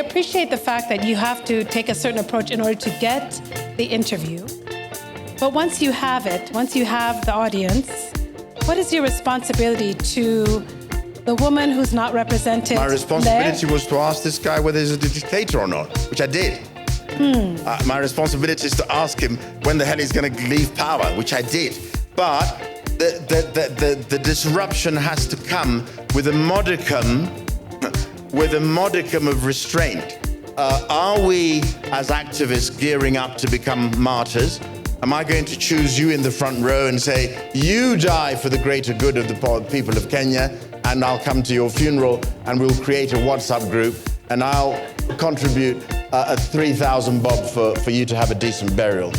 appreciate the fact that you have to take a certain approach in order to get the interview. But once you have it, once you have the audience, what is your responsibility to the woman who's not represented? My responsibility was to ask this guy whether he's a dictator or not, which I did. My responsibility is to ask him when the hell he's going to leave power, which I did. But the disruption has to come with a modicum of restraint. Are we, as activists, gearing up to become martyrs? Am I going to choose you in the front row and say, you die for the greater good of the people of Kenya, and I'll come to your funeral and we'll create a WhatsApp group and I'll contribute a 3,000 bob for you to have a decent burial?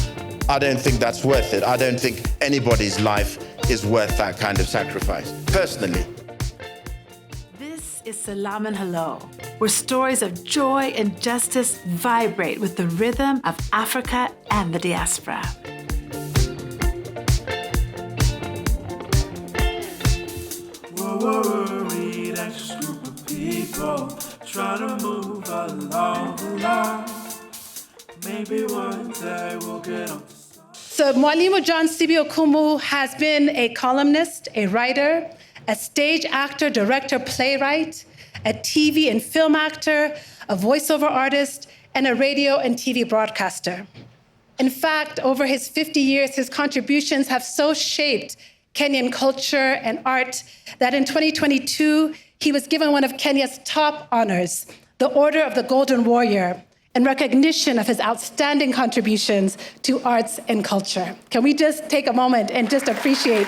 I don't think that's worth it. I don't think anybody's life is worth that kind of sacrifice, personally. This is Selam Hello, where stories of joy and justice vibrate with the rhythm of Africa and the diaspora. We're worried, anxious group of people trying to move along. Maybe one day we'll get on. So Mwalimu John Sibi-Okumu has been a columnist, a writer, a stage actor, director, playwright, a TV and film actor, a voiceover artist, and a radio and TV broadcaster. In fact, over his 50 years, his contributions have so shaped Kenyan culture and art that in 2022, he was given one of Kenya's top honors, the Order of the Golden Warrior, in recognition of his outstanding contributions to arts and culture. Can we just take a moment and just appreciate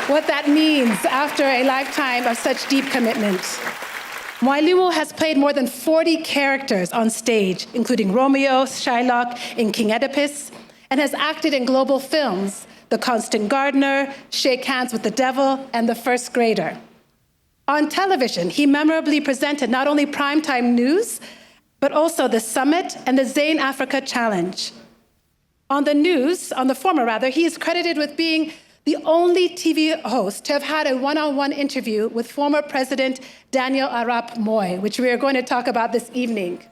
what that means after a lifetime of such deep commitment? Mwalimu has played more than 40 characters on stage, including Romeo, Shylock, and King Oedipus, and has acted in global films, The Constant Gardener, Shake Hands with the Devil, and The First Grader. On television, he memorably presented not only primetime news, but also The Summit and the Zain Africa Challenge. On the former, he is credited with being the only TV host to have had a one-on-one interview with former President Daniel Arap Moi, which we are going to talk about this evening.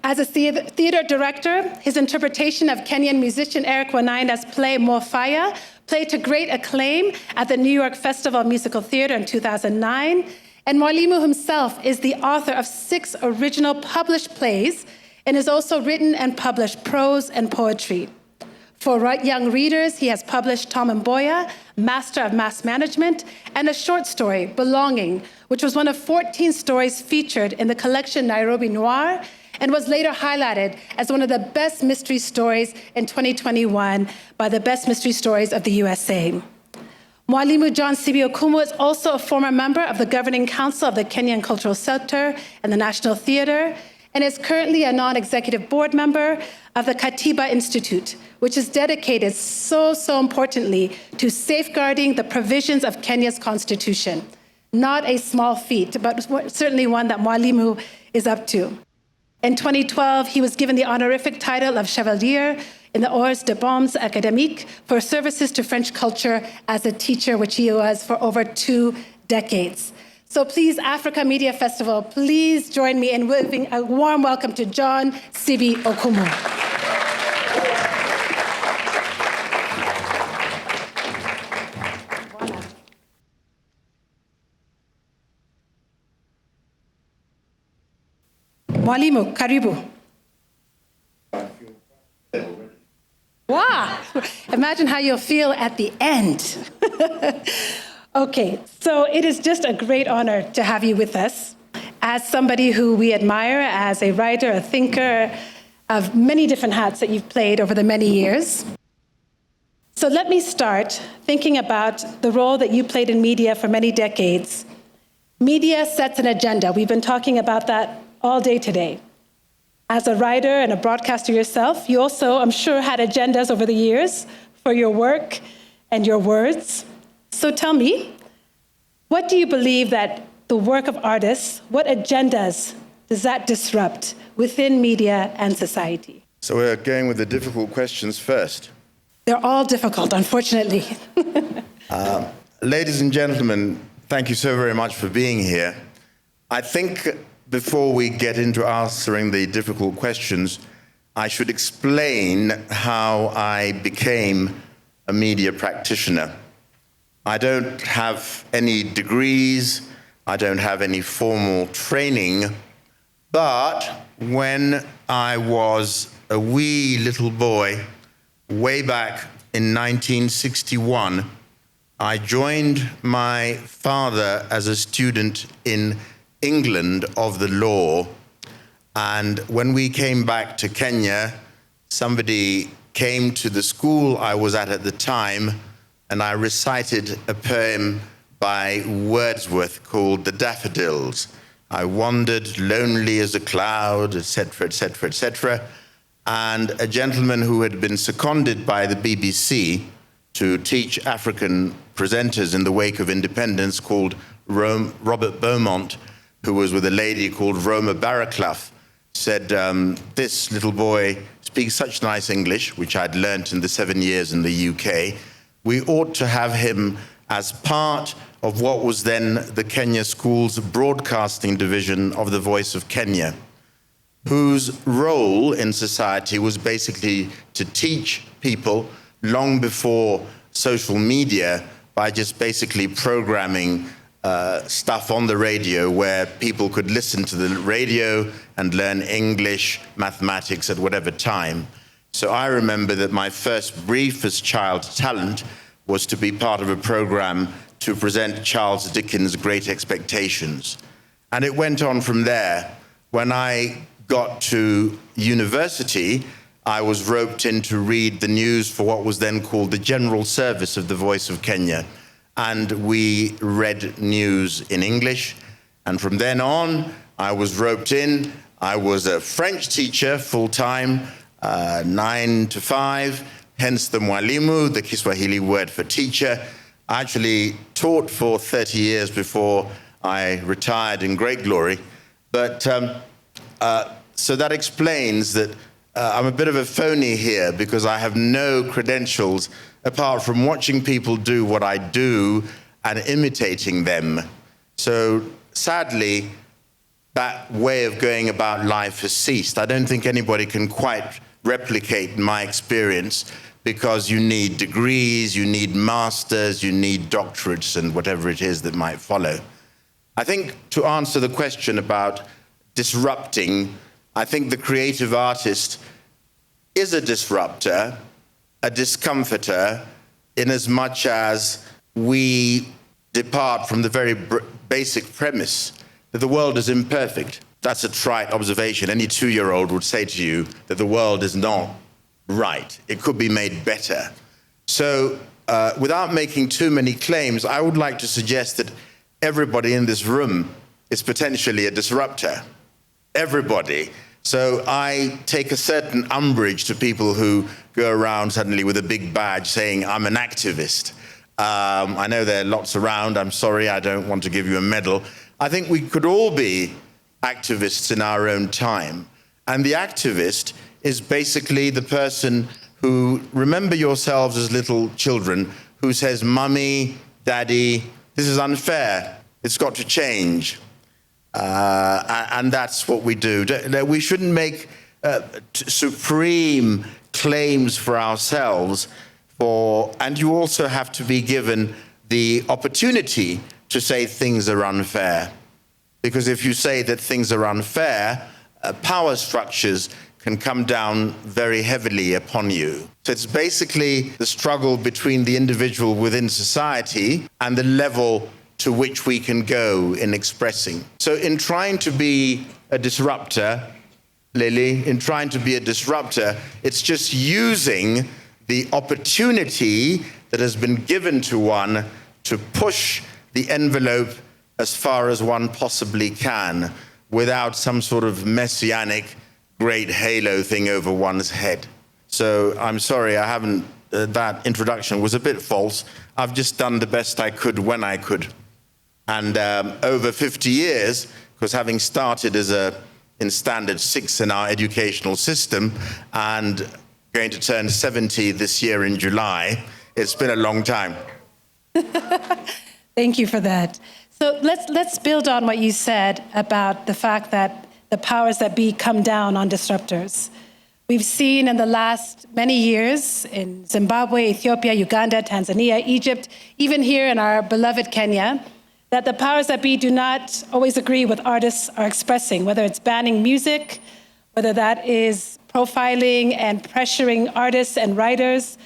As a theater director, his interpretation of Kenyan musician Eric Wanaina's play Mofaya played to great acclaim at the New York Festival of Musical Theater in 2009. And Mwalimu himself is the author of 6 original published plays and has also written and published prose and poetry. For young readers, he has published Tom and Mboya, Master of Mass Management, and a short story, Belonging, which was one of 14 stories featured in the collection Nairobi Noir, and was later highlighted as one of the best mystery stories in 2021 by the Best Mystery Stories of the USA. Mwalimu John Sibi-Okumu is also a former member of the Governing Council of the Kenyan Cultural Center and the National Theatre, and is currently a non-executive board member of the Katiba Institute, which is dedicated so importantly to safeguarding the provisions of Kenya's constitution. Not a small feat, but certainly one that Mwalimu is up to. In 2012, he was given the honorific title of Chevalier in the Ordre des Bons Académiques for services to French culture as a teacher, which he was for over 2 decades. So please, Africa Media Festival, please join me in giving a warm welcome to John Sibi-Okumu. Mwalimu, karibu. Wow, imagine how you'll feel at the end. Okay, so it is just a great honor to have you with us. As somebody who we admire as a writer, a thinker, of many different hats that you've played over the many years. So let me start thinking about the role that you played in media for many decades. Media sets an agenda. We've been talking about that all day today. As a writer and a broadcaster yourself, you also, I'm sure, had agendas over the years for your work and your words. So tell me, what do you believe that the work of artists, what agendas does that disrupt within media and society? So we're going with the difficult questions first. They're all difficult, unfortunately. Ladies and gentlemen, thank you so very much for being here. I think before we get into answering the difficult questions, I should explain how I became a media practitioner. I don't have any degrees, I don't have any formal training, but when I was a wee little boy, way back in 1961, I joined my father as a student in England of the law. And when we came back to Kenya, somebody came to the school I was at the time, and I recited a poem by Wordsworth called The Daffodils. I wandered lonely as a cloud, etc., etc., etc. And a gentleman who had been seconded by the BBC to teach African presenters in the wake of independence, called Robert Beaumont, who was with a lady called Roma Barraclough, said, this little boy speaks such nice English, which I'd learnt in the 7 years in the UK. We ought to have him as part of what was then the Kenya School's broadcasting division of the Voice of Kenya, whose role in society was basically to teach people long before social media by just basically programming stuff on the radio where people could listen to the radio and learn English, mathematics at whatever time. So I remember that my first brief as child talent was to be part of a program to present Charles Dickens' Great Expectations. And it went on from there. When I got to university, I was roped in to read the news for what was then called the General Service of the Voice of Kenya. And we read news in English. And from then on, I was roped in. I was a French teacher full-time, 9 to 5, hence the Mwalimu, the Kiswahili word for teacher. I actually taught for 30 years before I retired in great glory. But so that explains that I'm a bit of a phony here because I have no credentials apart from watching people do what I do and imitating them. So sadly, that way of going about life has ceased. I don't think anybody can quite replicate my experience because you need degrees, you need masters, you need doctorates and whatever it is that might follow. I think to answer the question about disrupting, I think the creative artist is a disruptor, a discomforter, in as much as we depart from the very basic premise that the world is imperfect. That's a trite observation. Any 2-year-old would say to you that the world is not right. It could be made better. So without making too many claims, I would like to suggest that everybody in this room is potentially a disruptor. Everybody. So I take a certain umbrage to people who go around suddenly with a big badge saying, I'm an activist. I know there are lots around. I'm sorry, I don't want to give you a medal. I think we could all be activists in our own time. And the activist is basically the person who, remember yourselves as little children, who says, Mummy, Daddy, this is unfair. It's got to change. And that's what we do. We shouldn't make supreme claims for ourselves, and you also have to be given the opportunity to say things are unfair. Because if you say that things are unfair, power structures can come down very heavily upon you. So it's basically the struggle between the individual within society and the level to which we can go in expressing. So in trying to be a disruptor, Lilly, in trying to be a disruptor, it's just using the opportunity that has been given to one to push the envelope as far as one possibly can without some sort of messianic great halo thing over one's head. So I'm sorry, I haven't, that introduction was a bit false. I've just done the best I could when I could. And over 50 years, because having started as in standard 6 in our educational system and going to turn 70 this year in July, it's been a long time. Thank you for that. So let's build on what you said about the fact that the powers that be come down on disruptors. We've seen in the last many years in Zimbabwe, Ethiopia, Uganda, Tanzania, Egypt, even here in our beloved Kenya, that the powers that be do not always agree with artists are expressing, whether it's banning music, whether that is profiling and pressuring artists and writers,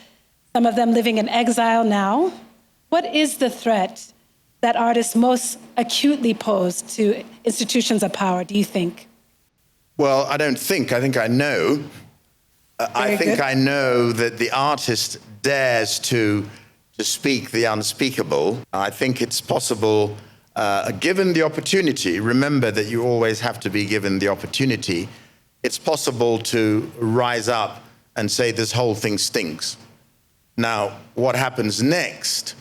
some of them living in exile now. What is the threat that artists most acutely pose to institutions of power, do you think? Well, I don't think, I think I know. I think I know that the artist dares to speak the unspeakable. I think it's possible, given the opportunity, remember that you always have to be given the opportunity, it's possible to rise up and say this whole thing stinks. Now, what happens next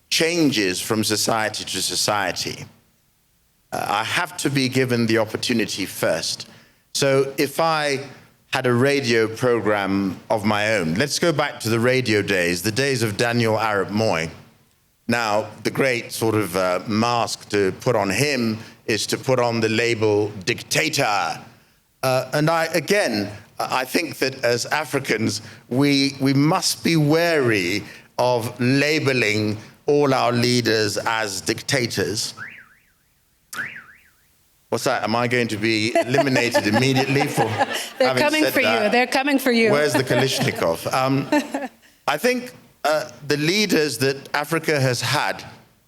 changes from society to society. I have to be given the opportunity first. So if I had a radio program of my own, let's go back to the radio days, the days of Daniel Arap Moi. Now, the great sort of mask to put on him is to put on the label dictator. And I think that as Africans, we must be wary of labeling all our leaders as dictators. What's that? Am I going to be eliminated immediately for They're coming for you. They're coming for you. Where's the Kalishnikov? I think the leaders that Africa has had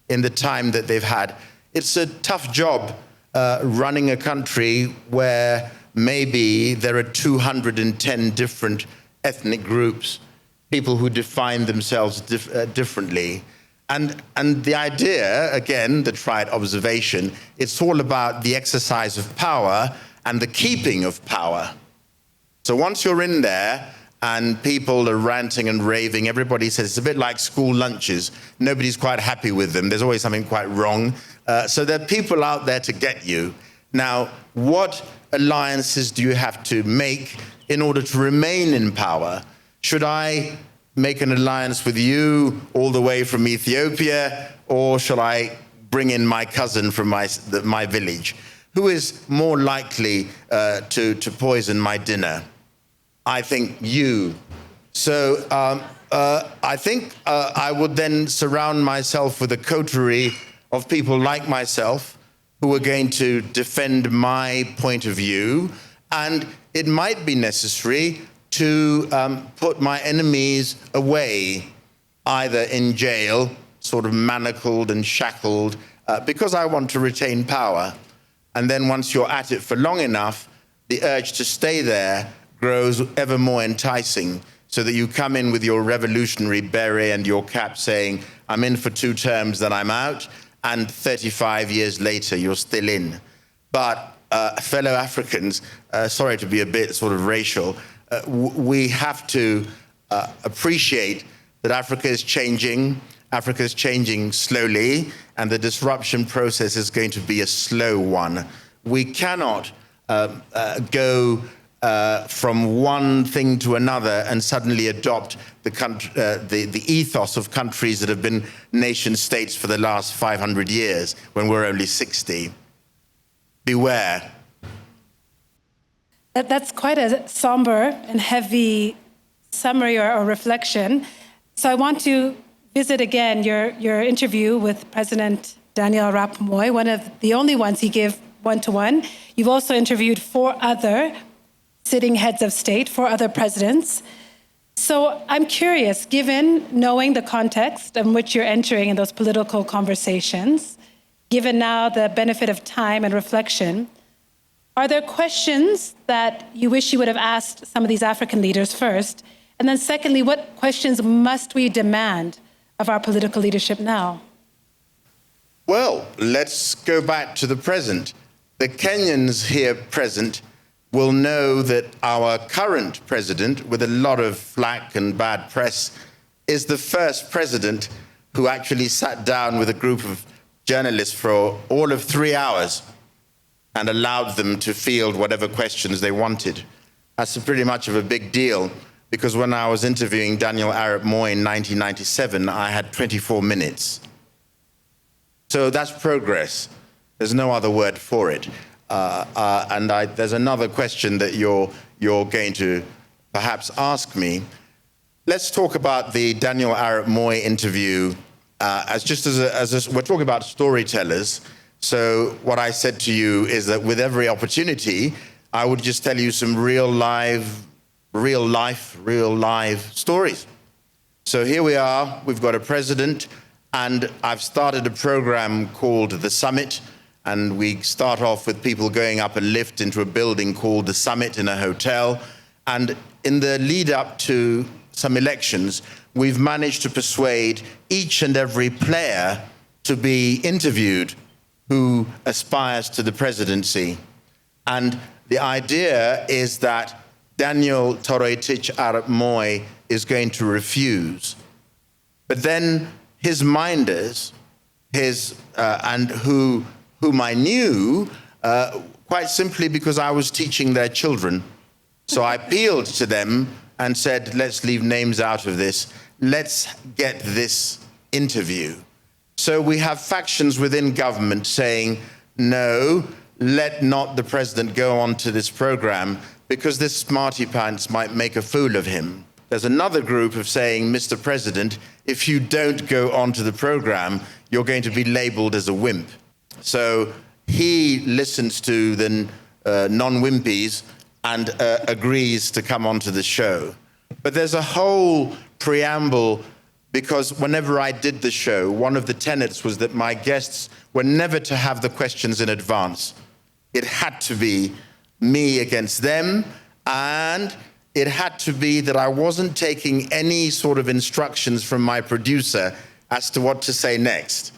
in the time that they've had, it's a tough job running a country where maybe there are 210 different ethnic groups, people who define themselves differently. And the idea, again, the trite observation, it's all about the exercise of power and the keeping of power. So once you're in there and people are ranting and raving, everybody says it's a bit like school lunches. Nobody's quite happy with them. There's always something quite wrong. So there are people out there to get you. Now, what alliances do you have to make in order to remain in power? Should I make an alliance with you all the way from Ethiopia, or shall I bring in my cousin from my village? Who is more likely to poison my dinner? I think you. So I think I would then surround myself with a coterie of people like myself who are going to defend my point of view, and it might be necessary to put my enemies away, either in jail, sort of manacled and shackled, because I want to retain power. And then once you're at it for long enough, the urge to stay there grows ever more enticing, so that you come in with your revolutionary beret and your cap saying, I'm in for 2 terms, then I'm out, and 35 years later, you're still in. But fellow Africans, sorry to be a bit sort of racial, we have to appreciate that Africa is changing slowly, and the disruption process is going to be a slow one. We cannot go from one thing to another and suddenly adopt the ethos of countries that have been nation states for the last 500 years when we're only 60. Beware. That's quite a somber and heavy summary or reflection. So I want to visit again your interview with President Daniel Arap Moi, one of the only ones he gave one-to-one. You've also interviewed 4 other sitting heads of state, 4 other presidents. So I'm curious, given knowing the context in which you're entering in those political conversations, given now the benefit of time and reflection, are there questions that you wish you would have asked some of these African leaders first? And then secondly, what questions must we demand of our political leadership now? Well, let's go back to the present. The Kenyans here present will know that our current president, with a lot of flack and bad press, is the first president who actually sat down with a group of journalists for all of 3 hours and allowed them to field whatever questions they wanted. That's pretty much of a big deal, because when I was interviewing Daniel Arap Moi in 1997, I had 24 minutes. So that's progress. There's no other word for it. There's another question that you're going to perhaps ask me. Let's talk about the Daniel Arap Moi interview we're talking about storytellers. So what I said to you is that with every opportunity, I would just tell you some real live stories. So here we are, we've got a president, and I've started a program called The Summit, and we start off with people going up a lift into a building called The Summit in a hotel. And in the lead up to some elections, we've managed to persuade each and every player to be interviewed who aspires to the presidency. And the idea is that Daniel Toroitich Arap Moi is going to refuse. But then his minders, whom I knew, quite simply because I was teaching their children. So I appealed to them and said, let's leave names out of this. Let's get this interview. So we have factions within government saying, no, let not the president go on to this program because this smarty pants might make a fool of him. There's another group of saying, Mr. President, if you don't go on to the program, you're going to be labeled as a wimp. So he listens to the non-wimpies and agrees to come onto the show. But there's a whole preamble because whenever I did the show, one of the tenets was that my guests were never to have the questions in advance. It had to be me against them, and it had to be that I wasn't taking any sort of instructions from my producer as to what to say next.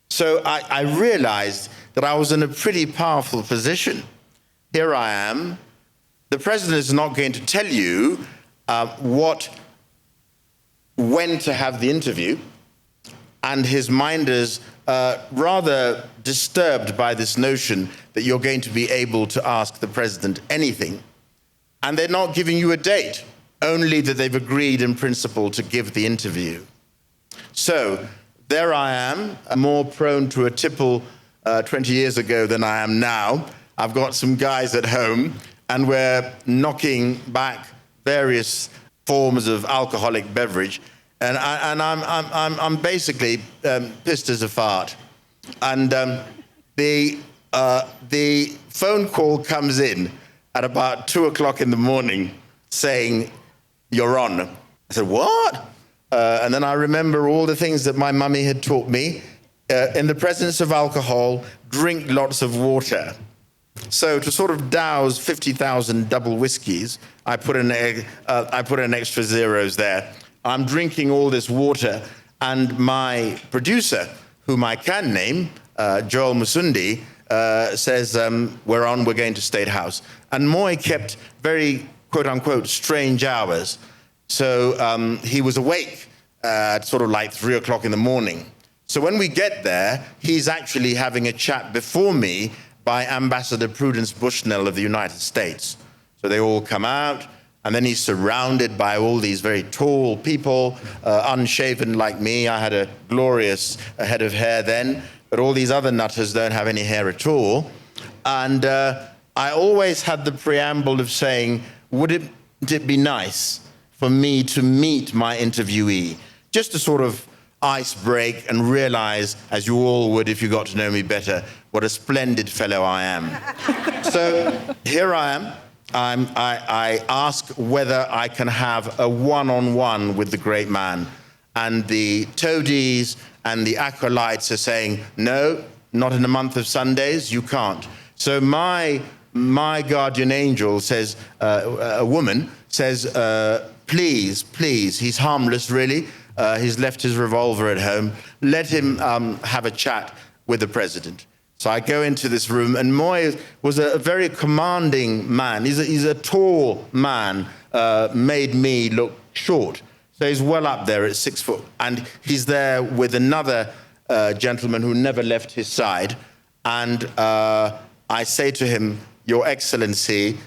So I realized that I was in a pretty powerful position. Here I am. The president is not going to tell you when to have the interview, and his mind is rather disturbed by this notion that you're going to be able to ask the president anything. And they're not giving you a date, only that they've agreed in principle to give the interview. So there I am, more prone to a tipple 20 years ago than I am now. I've got some guys at home, and we're knocking back various forms of alcoholic beverage, and I'm basically pissed as a fart. And the phone call comes in at about 2:00 in the morning saying, "You're on." I said, "What?" And then I remember all the things that my mummy had taught me. In the presence of alcohol, drink lots of water. So to sort of douse 50,000 double whiskeys, I put in extra zeros there. I'm drinking all this water, and my producer, whom I can name, Joel Musundi, says, we're on, we're going to State House. And Moi kept very, quote unquote, strange hours. So he was awake at sort of like 3:00 in the morning. So when we get there, he's actually having a chat before me by Ambassador Prudence Bushnell of the United States. So they all come out, and then he's surrounded by all these very tall people, unshaven like me. I had a glorious head of hair then, but all these other nutters don't have any hair at all. And I always had the preamble of saying, wouldn't it be nice for me to meet my interviewee, just to sort of ice break and realize, as you all would if you got to know me better, what a splendid fellow I am. So here I am. I ask whether I can have a one-on-one with the great man. And the toadies and the acolytes are saying, no, not in a month of Sundays, you can't. So my guardian angel says, a woman says, please, he's harmless really. He's left his revolver at home. Let him have a chat with the president. So I go into this room, and Moi was a very commanding man. He's a tall man, made me look short. So he's well up there at 6 foot. And he's there with another gentleman who never left his side. And I say to him, Your Excellency,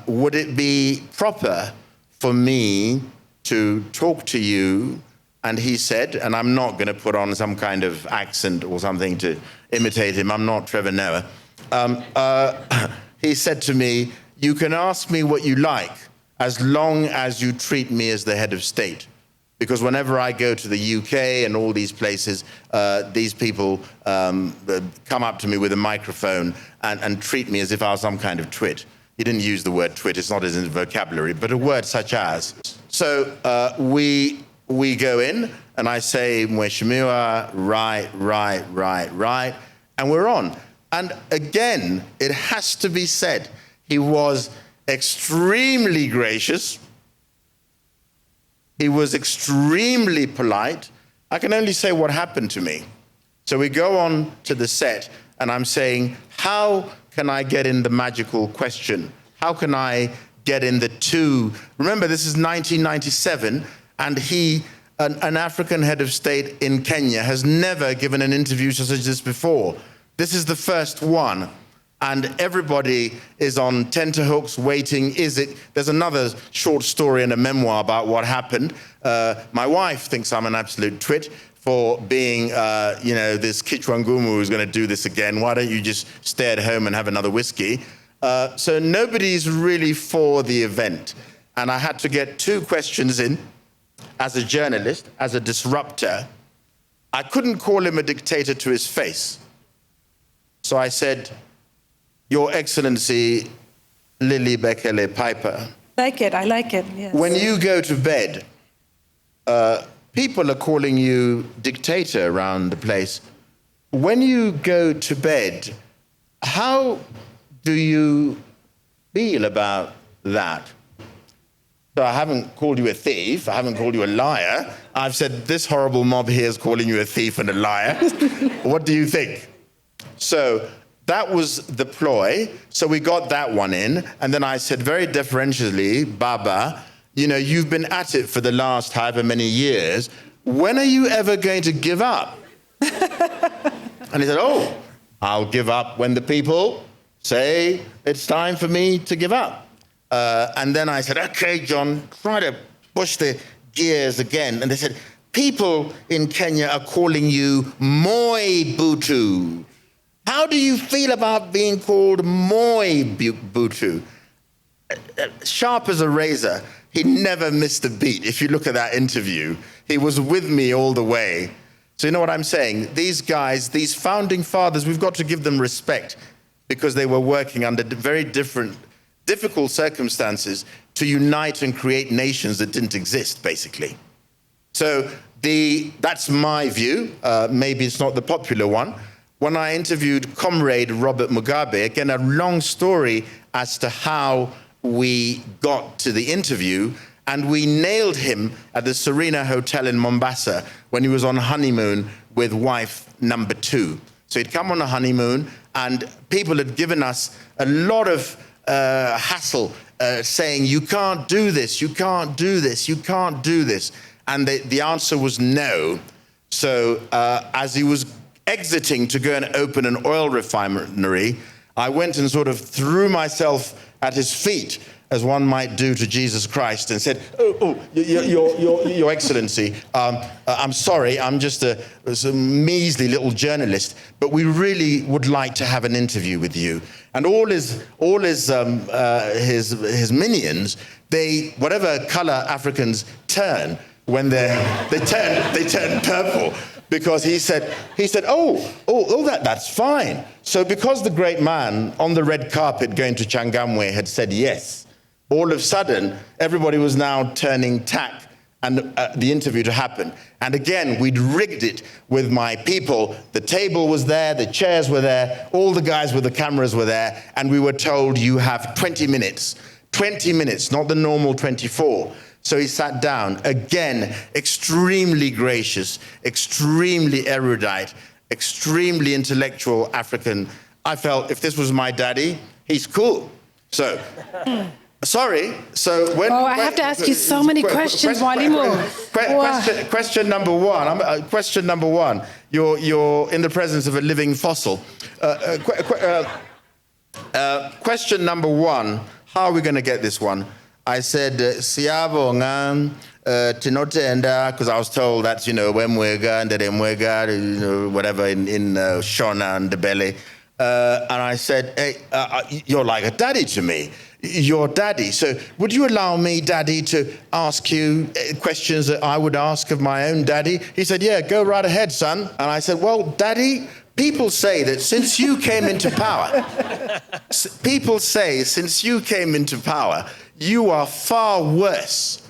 would it be proper for me to talk to you and he said, and I'm not going to put on some kind of accent or something to imitate him, I'm not Trevor Noah. He said to me, you can ask me what you like as long as you treat me as the head of state. Because whenever I go to the UK and all these places, these people come up to me with a microphone and treat me as if I was some kind of twit. He didn't use the word twit, it's not in his vocabulary, but a word such as. So we go in and I say, Mheshimiwa, right, and we're on. And again, it has to be said, he was extremely gracious. He was extremely polite. I can only say what happened to me. So we go on to the set, and I'm saying, how can I get in the magical question? How can I get in the two? Remember, this is 1997, and an African head of state in Kenya has never given an interview such as this before. This is the first one. And everybody is on tenterhooks waiting. There's another short story and a memoir about what happened. My wife thinks I'm an absolute twit for being, this Kichwangumu who's going to do this again. Why don't you just stay at home and have another whiskey? So nobody's really for the event. And I had to get two questions in as a journalist, as a disruptor. I couldn't call him a dictator to his face. So I said, Your Excellency, Lilly Bekele-Piper. I like it, yes. When you go to bed, people are calling you dictator around the place. When you go to bed, how do you feel about that? So I haven't called you a thief, I haven't called you a liar. I've said this horrible mob here is calling you a thief and a liar. What do you think? So that was the ploy. So we got that one in. And then I said very deferentially, Baba, you've been at it for the last however many years. When are you ever going to give up? And he said, I'll give up when the people say it's time for me to give up. And then I said, okay, John, try to push the gears again. And they said, people in Kenya are calling you Moi Butu. How do you feel about being called Moi Butu? Sharp as a razor, he never missed a beat. If you look at that interview, he was with me all the way. So you know what I'm saying? These guys, these founding fathers, we've got to give them respect because they were working under very difficult circumstances to unite and create nations that didn't exist, basically. So that's my view. Maybe it's not the popular one. When I interviewed Comrade Robert Mugabe, again, a long story as to how we got to the interview, and we nailed him at the Serena Hotel in Mombasa when he was on honeymoon with wife number 2. So he'd come on a honeymoon, and people had given us a lot of hassle saying, you can't do this, you can't do this, you can't do this. And the answer was no. So as he was exiting to go and open an oil refinery, I went and sort of threw myself at his feet, as one might do to Jesus Christ, and said, Your Excellency, I'm sorry, I'm just a measly little journalist, but we really would like to have an interview with you. And all his minions, whatever color Africans turn when they turn purple. Because he said, that's fine. So because the great man on the red carpet going to Changamwe had said yes, all of a sudden, everybody was now turning tack and the interview to happen. And again, we'd rigged it with my people. The table was there, the chairs were there, all the guys with the cameras were there, and we were told you have 20 minutes. 20 minutes, not the normal 24. So he sat down, again, extremely gracious, extremely erudite, extremely intellectual African. I felt if this was my daddy, he's cool. So, sorry. So when I have to ask you so many questions, Mwalimu. Question number one. Question number one. You're in the presence of a living fossil. Question number one. How are we going to get this one? I said, Siabo ngan tinotenda, because I was told that's, Wemwega and Demwega, whatever, in Shona and Ndebele. And I said, hey, you're like a daddy to me. You're daddy. So would you allow me, daddy, to ask you questions that I would ask of my own daddy? He said, yeah, go right ahead, son. And I said, well, daddy, people say that since you came into power, you are far worse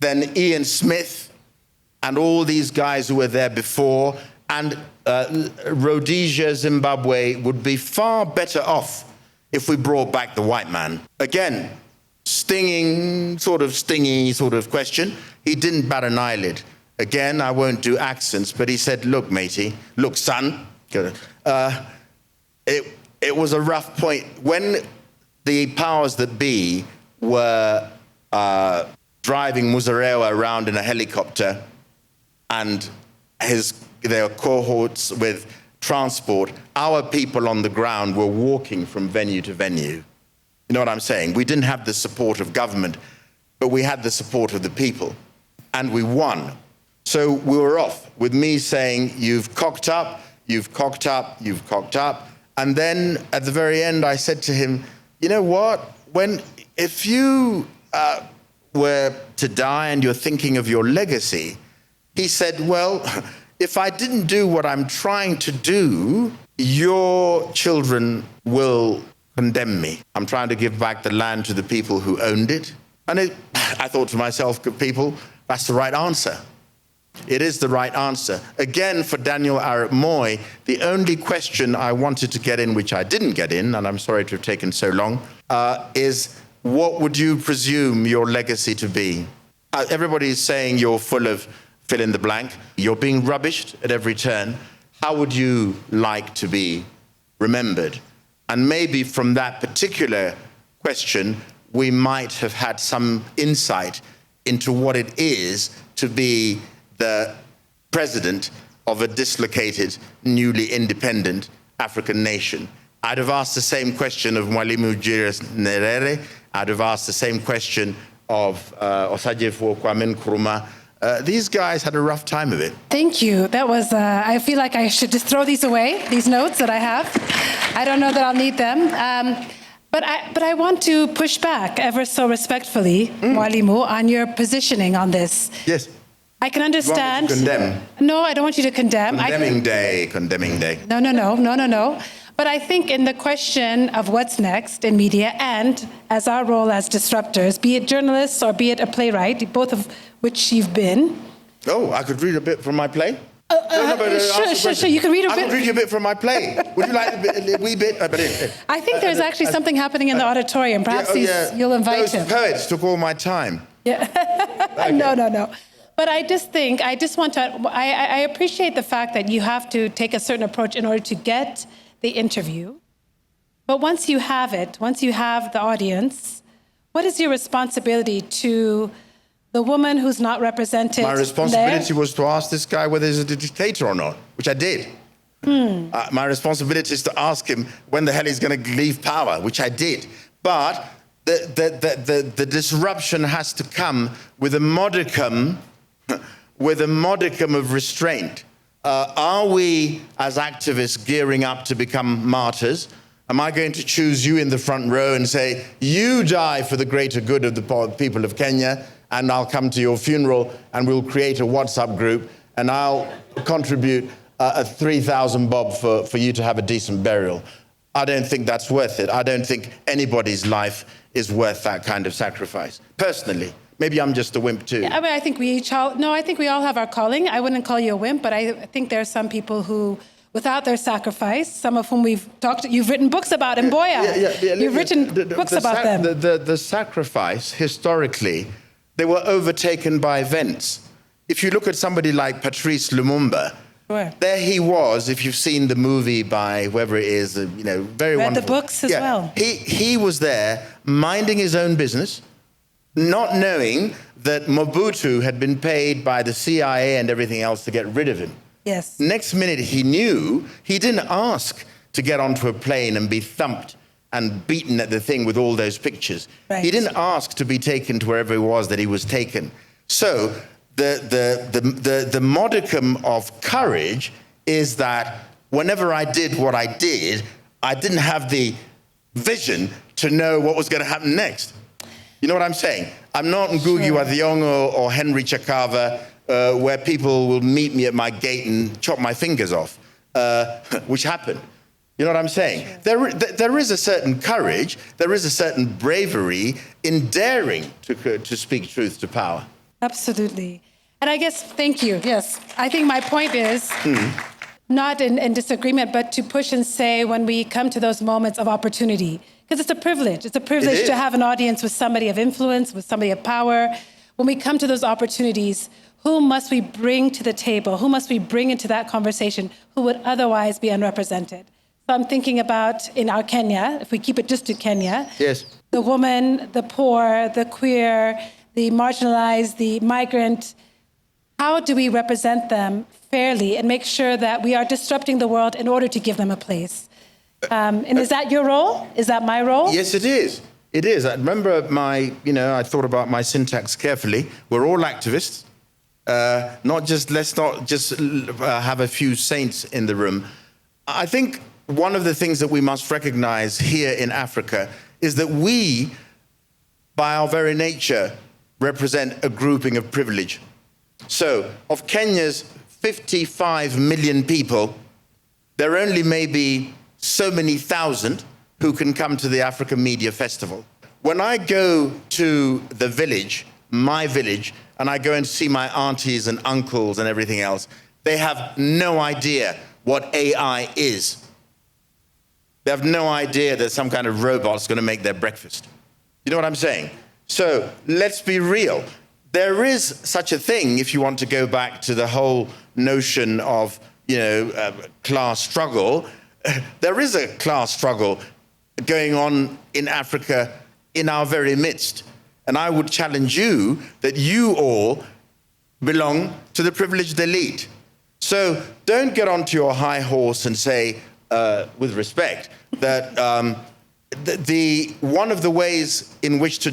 than Ian Smith and all these guys who were there before, and Rhodesia, Zimbabwe would be far better off if we brought back the white man. Again, stingy sort of question. He didn't bat an eyelid. Again, I won't do accents, but he said, look, matey, look, son. It was a rough point. When the powers that be were driving Muzorewa around in a helicopter and their cohorts with transport, our people on the ground were walking from venue to venue. You know what I'm saying? We didn't have the support of government, but we had the support of the people, and we won. So we were off with me saying, you've cocked up, you've cocked up, you've cocked up. And then at the very end, I said to him, you know what? If you were to die and you're thinking of your legacy, he said, well, if I didn't do what I'm trying to do, your children will condemn me. I'm trying to give back the land to the people who owned it. And I thought to myself, good people, that's the right answer. It is the right answer. Again, for Daniel Arap Moi, the only question I wanted to get in, which I didn't get in, and I'm sorry to have taken so long, is what would you presume your legacy to be? Everybody is saying you're full of fill in the blank. You're being rubbished at every turn. How would you like to be remembered? And maybe from that particular question, we might have had some insight into what it is to be the president of a dislocated, newly independent African nation. I'd have asked the same question of Mwalimu Julius Nyerere. I'd have asked the same question of Osagyefo Kwame Nkrumah. These guys had a rough time of it. Thank you. That was, I feel like I should just throw these away, these notes that I have. I don't know that I'll need them. But I want to push back ever so respectfully, Mwalimu, on your positioning on this. Yes. I can understand. You want me to condemn? No, I don't want you to condemn. Condemning day. No. But I think in the question of what's next in media and as our role as disruptors, be it journalists or be it a playwright, both of which you've been. Oh, I could read a bit from my play? Sure, you can read a bit. I could read you a bit from my play. Would you like a wee bit? I think there's actually something happening in the auditorium. Perhaps you'll invite him. Those poets took all my time. Yeah. Okay. No. But I appreciate the fact that you have to take a certain approach in order to get the interview. But once you have it, once you have the audience, what is your responsibility to the woman who's not represented? My responsibility was to ask this guy whether he's a dictator or not, which I did. My responsibility is to ask him when the hell he's going to leave power, which I did. But the disruption has to come with a modicum of restraint. Are we, as activists, gearing up to become martyrs? Am I going to choose you in the front row and say, you die for the greater good of the people of Kenya, and I'll come to your funeral and we'll create a WhatsApp group and I'll contribute a 3,000 bob for you to have a decent burial? I don't think that's worth it. I don't think anybody's life is worth that kind of sacrifice, personally. Maybe I'm just a wimp too. Yeah, I think we all have our calling. I wouldn't call you a wimp, but I think there are some people who, without their sacrifice, some of whom you've written books about in Mboya. You've written books about them. The sacrifice, historically, they were overtaken by events. If you look at somebody like Patrice Lumumba, sure. There he was, if you've seen the movie by whoever it is, very read wonderful. Read the books as well. He was there minding his own business, not knowing that Mobutu had been paid by the CIA and everything else to get rid of him. Yes. Next minute he knew, he didn't ask to get onto a plane and be thumped and beaten at the thing with all those pictures. Right. He didn't ask to be taken to wherever it was that he was taken. So the modicum of courage is that whenever I did what I did, I didn't have the vision to know what was going to happen next. You know what I'm saying? I'm not Ngugi wa Thiong'o or Henry Chakava, where people will meet me at my gate and chop my fingers off, which happened. You know what I'm saying? There is a certain courage, there is a certain bravery in daring to speak truth to power. Absolutely. And I guess, thank you, yes. I think my point is, not in disagreement, but to push and say when we come to those moments of opportunity, because it's a privilege. It's a privilege to have an audience with somebody of influence, with somebody of power. When we come to those opportunities, who must we bring to the table? Who must we bring into that conversation who would otherwise be unrepresented? So I'm thinking about in our Kenya, if we keep it just to Kenya, yes, the woman, the poor, the queer, the marginalized, the migrant. How do we represent them fairly and make sure that we are disrupting the world in order to give them a place? And is that your role? Is that my role? Yes, it is. It is. I remember I thought about my syntax carefully. We're all activists. Let's not just have a few saints in the room. I think one of the things that we must recognize here in Africa is that we, by our very nature, represent a grouping of privilege. So, of Kenya's 55 million people, there only may be so many thousand who can come to the African Media Festival. When I go to the village, my village, and I go and see my aunties and uncles and everything else, they have no idea what AI is. They have no idea that some kind of robot's going to make their breakfast. You know what I'm saying? So let's be real. There is such a thing, if you want to go back to the whole notion of, class struggle. There is a class struggle going on in Africa in our very midst. And I would challenge you that you all belong to the privileged elite. So don't get onto your high horse and say, with respect, that one of the ways in which to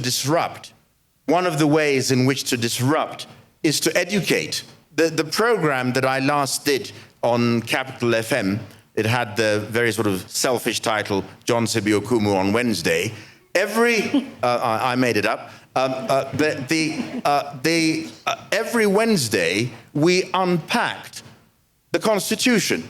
disrupt is to educate. The program that I last did on Capital FM, it had the very sort of selfish title, John Sibi-Okumu on Wednesday. I made it up. Every Wednesday, we unpacked the Constitution.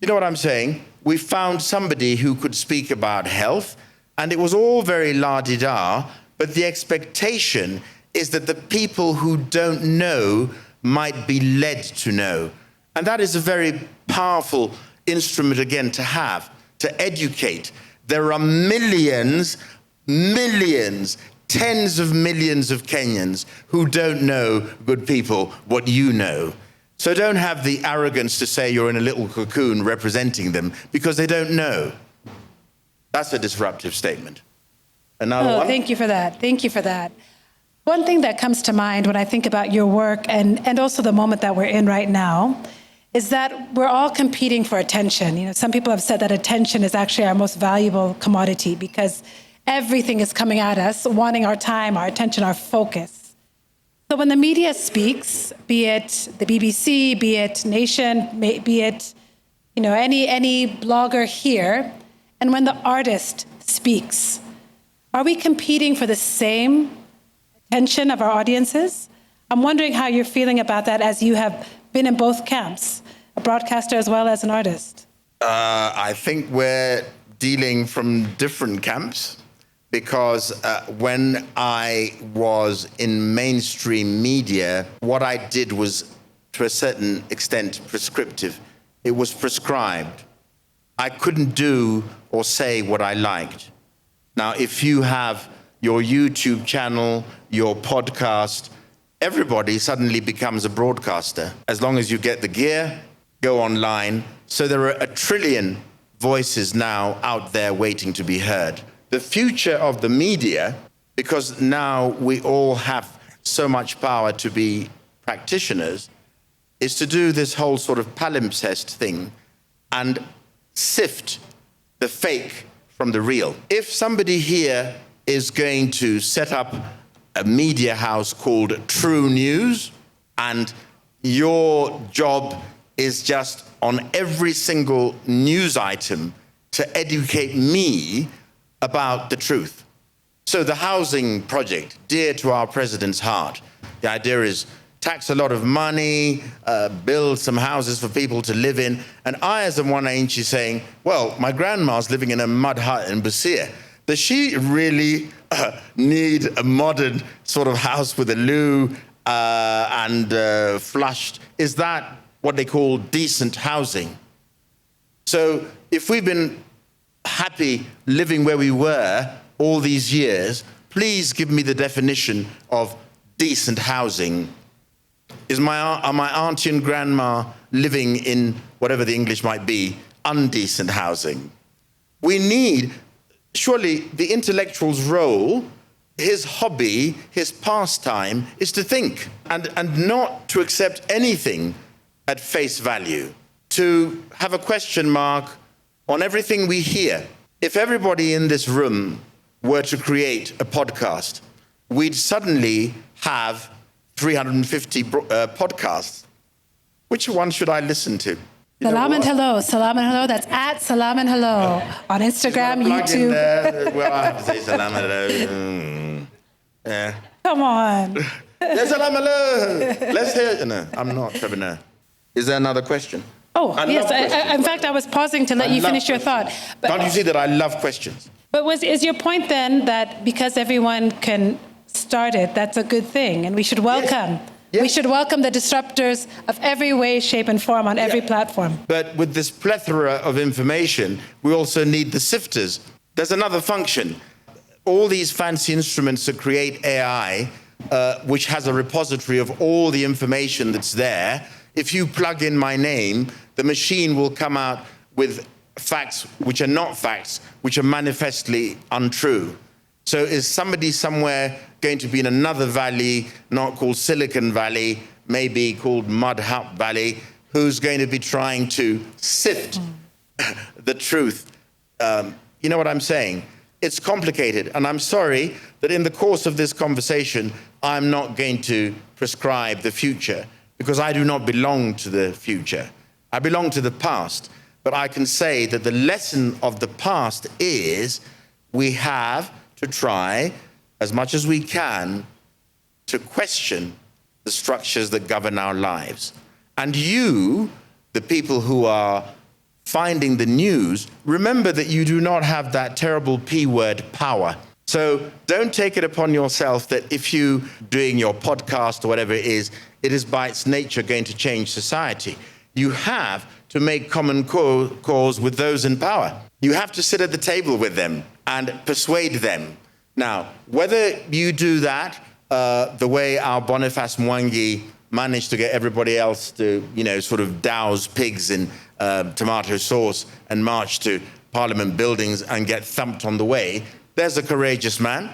You know what I'm saying? We found somebody who could speak about health, and it was all very la-di-da, but the expectation is that the people who don't know might be led to know. And that is a very powerful instrument, again, to have, to educate. There are millions, tens of millions of Kenyans who don't know, good people, what you know. So don't have the arrogance to say you're in a little cocoon representing them, because they don't know. That's a disruptive statement. Another one? Thank you for that. Thank you for that. One thing that comes to mind when I think about your work and also the moment that we're in right now is that we're all competing for attention. Some people have said that attention is actually our most valuable commodity because everything is coming at us, wanting our time, our attention, our focus. So when the media speaks, be it the BBC, be it Nation, be it any blogger here, and when the artist speaks, are we competing for the same attention of our audiences? I'm wondering how you're feeling about that as you have been in both camps, a broadcaster as well as an artist. I think we're dealing from different camps because when I was in mainstream media, what I did was, to a certain extent, prescriptive. It was prescribed. I couldn't do or say what I liked. Now, if you have your YouTube channel, your podcast, everybody suddenly becomes a broadcaster. As long as you get the gear, go online. So there are 1 trillion voices now out there waiting to be heard. The future of the media, because now we all have so much power to be practitioners, is to do this whole sort of palimpsest thing and sift the fake from the real. If somebody here is going to set up a media house called True News, and your job is just on every single news item to educate me about the truth. So the housing project, dear to our president's heart, the idea is tax a lot of money, build some houses for people to live in. And I, as a Mwananchi, saying, well, my grandma's living in a mud hut in Busia. Does she really need a modern sort of house with a loo and flushed? Is that what they call decent housing? So if we've been happy living where we were all these years, please give me the definition of decent housing. Are my auntie and grandma living in whatever the English might be, undecent housing? We need, surely the intellectual's role, his hobby, his pastime is to think and not to accept anything at face value, to have a question mark on everything we hear. If everybody in this room were to create a podcast, we'd suddenly have 350 podcasts. Which one should I listen to? Salam and Hello, Salam and Hello. That's at Salam and Hello on Instagram, YouTube. Well, I have to say Salam Hello. Yeah. Come on. Yes, Salam Hello. Let's hear. No, I'm not, Trevor. No. Is there another question? Oh, yes. In fact, I was pausing to let you finish your thought. But, don't you see that I love questions? But is your point then that because everyone can start it, that's a good thing, and we should welcome? Yes. We should welcome the disruptors of every way, shape, and form on every platform. But with this plethora of information, we also need the sifters. There's another function. All these fancy instruments that create AI, which has a repository of all the information that's there. If you plug in my name, the machine will come out with facts which are not facts, which are manifestly untrue. So is somebody somewhere going to be in another valley, not called Silicon Valley, maybe called Mud Hut Valley, who's going to be trying to sift the truth? You know what I'm saying? It's complicated, and I'm sorry that in the course of this conversation, I'm not going to prescribe the future, because I do not belong to the future. I belong to the past. But I can say that the lesson of the past is we have to try, as much as we can, to question the structures that govern our lives. And you, the people who are finding the news, remember that you do not have that terrible P word power. So don't take it upon yourself that if you doing your podcast or whatever it is by its nature going to change society. You have to make common cause with those in power. You have to sit at the table with them and persuade them. Now, whether you do that the way our Boniface Mwangi managed to get everybody else to, sort of douse pigs in tomato sauce and march to Parliament buildings and get thumped on the way, there's a courageous man.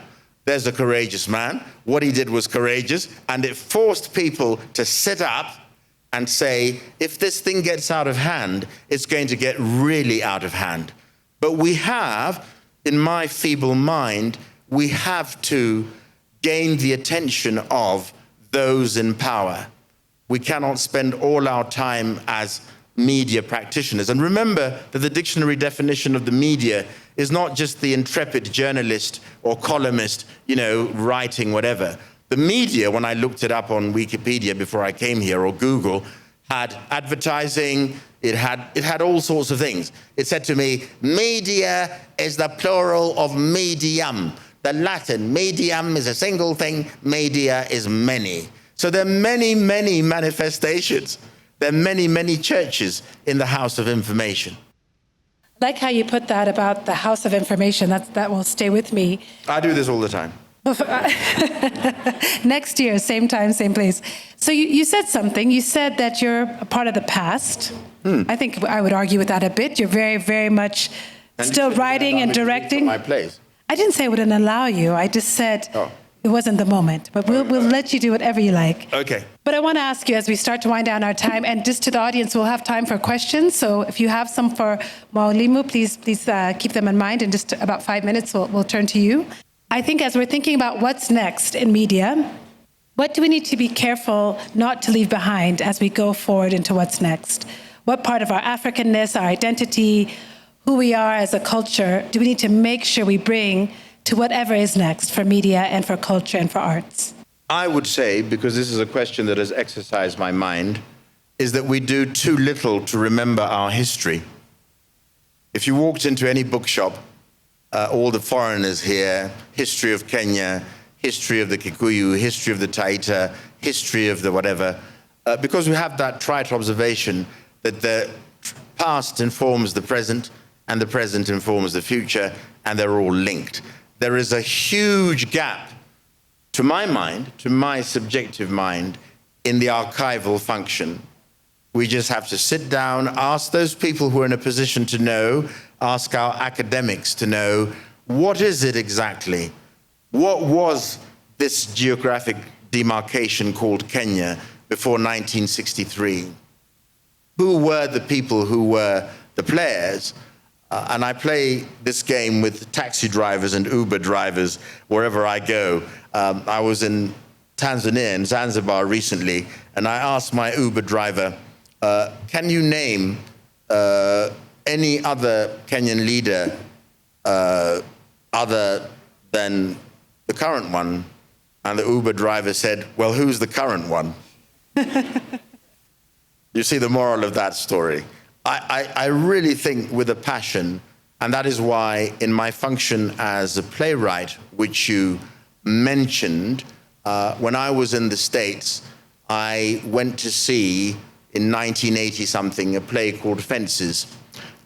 There's a courageous man. What he did was courageous, and it forced people to sit up and say, if this thing gets out of hand, it's going to get really out of hand. But we have, in my feeble mind, we have to gain the attention of those in power. We cannot spend all our time as media practitioners. And remember that the dictionary definition of the media is not just the intrepid journalist or columnist, writing whatever. The media, when I looked it up on Wikipedia before I came here, or Google, had advertising, it had all sorts of things. It said to me, media is the plural of medium. The Latin, medium is a single thing, media is many. So there are many, many manifestations. There are many, many churches in the House of Information. I like how you put that about the House of Information. That will stay with me. I do this all the time. Next year, same time, same place. So you said something. You said that you're a part of the past. I think I would argue with that a bit. You're very, very much still writing and directing. My place. I didn't say I wouldn't allow you. I just said it wasn't the moment. But we'll let you do whatever you like. Okay. But I want to ask you, as we start to wind down our time, and just to the audience, we'll have time for questions. So if you have some for Mwalimu, please keep them in mind. In just about 5 minutes, we'll turn to you. I think as we're thinking about what's next in media, what do we need to be careful not to leave behind as we go forward into what's next? What part of our Africanness, our identity, who we are as a culture, do we need to make sure we bring to whatever is next for media and for culture and for arts? I would say, because this is a question that has exercised my mind, is that we do too little to remember our history. If you walked into any bookshop, all the foreigners here, history of Kenya, history of the Kikuyu, history of the Taita, history of the whatever, because we have that trite observation that the past informs the present and the present informs the future, and they're all linked. There is a huge gap, to my mind, to my subjective mind, in the archival function. We just have to sit down, ask those people who are in a position to know, ask our academics to know, what is it exactly? What was this geographic demarcation called Kenya before 1963? Who were the people who were the players? And I play this game with taxi drivers and Uber drivers wherever I go. I was in Tanzania, in Zanzibar recently, and I asked my Uber driver, can you name any other Kenyan leader other than the current one? And the Uber driver said, well, who's the current one? You see the moral of that story. I really think with a passion, and that is why in my function as a playwright, which you mentioned, when I was in the States, I went to see in 1980-something a play called Fences.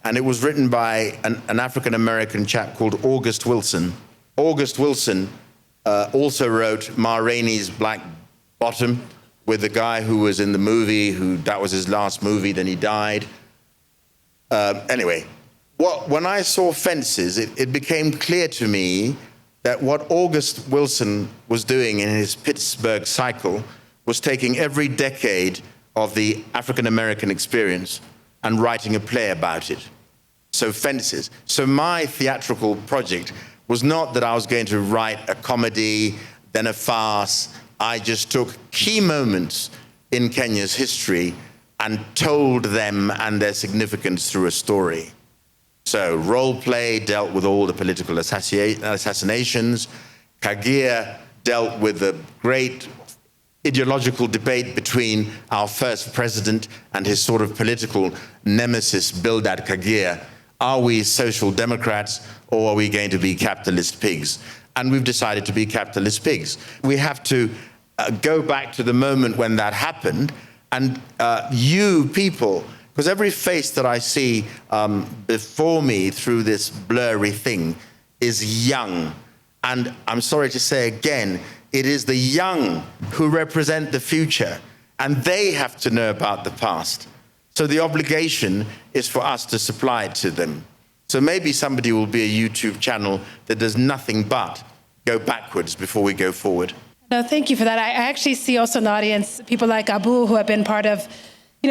And it was written by an African-American chap called August Wilson. August Wilson also wrote Ma Rainey's Black Bottom with the guy who was in the movie, that was his last movie, then he died. Anyway, when I saw Fences, it became clear to me that what August Wilson was doing in his Pittsburgh cycle was taking every decade of the African-American experience and writing a play about it. So Fences. So my theatrical project was not that I was going to write a comedy, then a farce. I just took key moments in Kenya's history and told them and their significance through a story. So role play dealt with all the political assassinations. Kagere dealt with the great ideological debate between our first president and his sort of political nemesis, Bildad Kagere. Are we social democrats or are we going to be capitalist pigs? And we've decided to be capitalist pigs. We have to go back to the moment when that happened, and you people, because every face that I see before me through this blurry thing is young. And I'm sorry to say again, it is the young who represent the future, and they have to know about the past. So the obligation is for us to supply it to them. So maybe somebody will be a YouTube channel that does nothing but go backwards before we go forward. No, thank you for that. I actually see also in the audience people like Abu who have been part of,